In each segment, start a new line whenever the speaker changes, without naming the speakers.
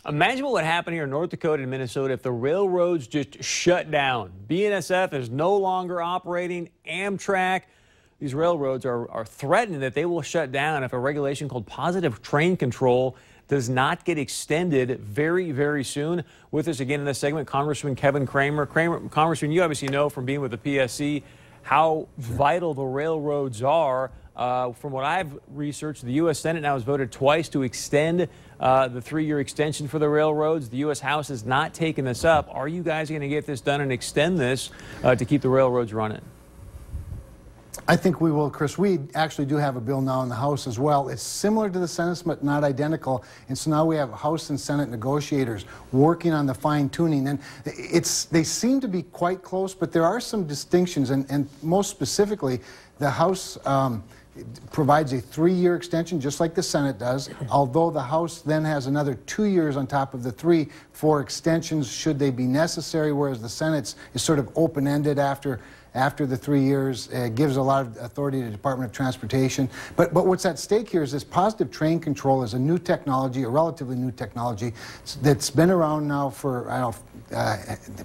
Imagine what would happen here in North Dakota and Minnesota if the railroads just shut down. BNSF is no longer operating. Amtrak, these railroads are threatening that they will shut down if a regulation called positive train control does not get extended very, very soon. With us again in this segment, Congressman Kevin Cramer. Congressman, you obviously know from being with the PSC how vital the railroads are. From what I've researched, the U.S. Senate now has voted twice to extend the 3-year extension for the railroads. The U.S. House has not taken this up. Are you guys going to get this done and extend this to keep the railroads running?
I think we will, Chris. We actually do have a bill now in the House as well. It's similar to the Senate, but not identical. And so now we have House and Senate negotiators working on the fine-tuning. And they seem to be quite close, but there are some distinctions. And most specifically, the House provides a 3-year extension, just like the Senate does, although the House then has another 2 years on top of the 3 for extensions should they be necessary, whereas the Senate is sort of open-ended after the 3 years. It gives a lot of authority to the Department of Transportation. But what's at stake here is this positive train control is a new technology, a relatively new technology that's been around now for, I don't know,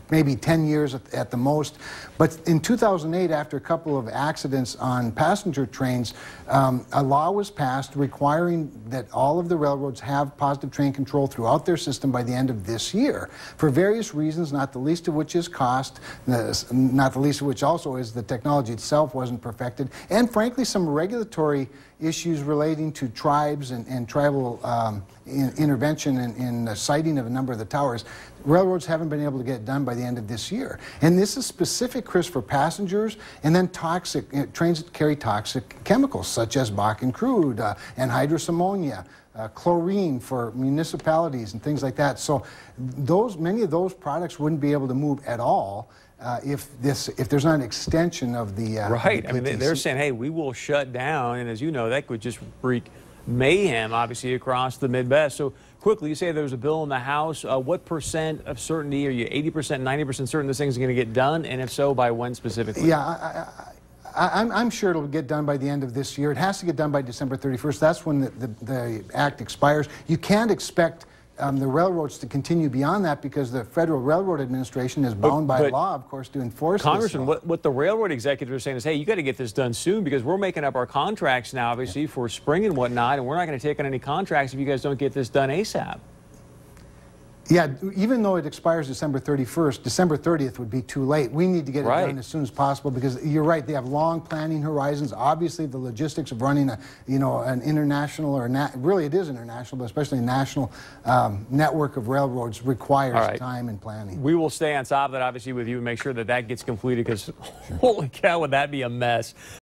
maybe 10 years at the most. But in 2008, after a couple of accidents on passenger trains, a law was passed requiring that all of the railroads have positive train control throughout their system by the end of this year, for various reasons, not the least of which is cost, not the least of which also is the technology itself wasn't perfected, and frankly some regulatory issues relating to tribes and tribal intervention in the siting of a number of the towers. Railroads haven't been able to get it done by the end of this year. And this is specific, Chris, for passengers and then toxic trains that carry toxic chemicals such as Bakken crude, anhydrous ammonia, chlorine for municipalities and things like that. So many of those products wouldn't be able to move at all if there's not an extension of the
right.
Of the
I mean, they're saying, hey, we will shut down, and as you know, that could just wreak mayhem, obviously, across the Midwest. So quickly, you say there's a bill in the House. What percent of certainty? Are you 80%, 90% certain this thing's going to get done? And if so, by when specifically?
Yeah, I'm sure it'll get done by the end of this year. It has to get done by December 31st. That's when the act expires. You can't expect the railroads to continue beyond that because the Federal Railroad Administration is bound by law, of course, to enforce
Congressman,
this law.
what the railroad executives are saying is, hey, you got to get this done soon because we're making up our contracts now, obviously, for spring and whatnot, and we're not going to take on any contracts if you guys don't get this done ASAP.
Yeah, even though it expires December 31st, December 30th would be too late. We need to get it done as soon as possible because you're right, they have long planning horizons. Obviously, the logistics of running an international or really it is international, but especially a national network of railroads requires time and planning.
We will stay on top of that, obviously, with you and make sure that that gets completed because holy cow, would that be a mess.